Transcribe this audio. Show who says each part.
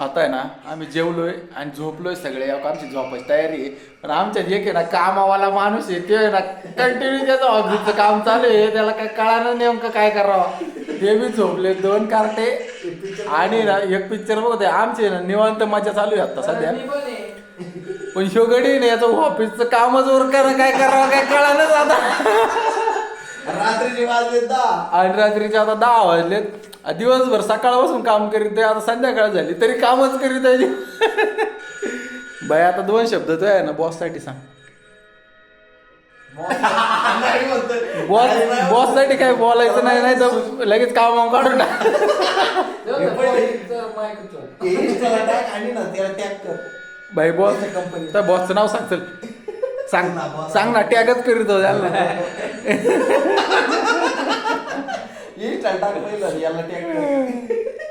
Speaker 1: आता आहे ना आम्ही जेवलोय आणि झोपलोय सगळे आमची झोपायची तयारी आहे. पण आमच्यात एक आहे ना कामावाला माणूस आहे ते आहे ना कंटिन्यू त्याचं ऑफिसचं काम चालू आहे त्याला काय कळालं नेमकं काय करावं. ते बी झोपले 2 कार्टे आणि ना एक पिक्चर बघते आमचे ना निवांत मजा चालू आहे आता सध्या. पण ह्यो गडी नाही याचं ऑफिसचं कामच उरकायला काय करावं काय कळालंच आता.
Speaker 2: रात्रीचे वाजले 10
Speaker 1: आणि रात्रीचे आता 10 वाजलेत. दिवसभर सकाळपासून काम करीत आहे आता संध्याकाळ झाली तरी कामच करीत आहे. बाई आता 2 शब्द तो आहे ना बॉससाठी सांग.
Speaker 2: नाही म्हणतोय.
Speaker 1: बॉससाठी काय बोलायचं नाही नाही तर लगेच काम काढून टाक.
Speaker 2: ते इंस्टाला टाक आणि ना त्याला टॅग कर.
Speaker 1: बाई बॉस
Speaker 2: कंपनी
Speaker 1: तर बॉसचं नाव सांग चल. सांग ना टॅगच करीत हो त्याला.
Speaker 2: इंस्टाला टाक पहिलं याला टॅग कर.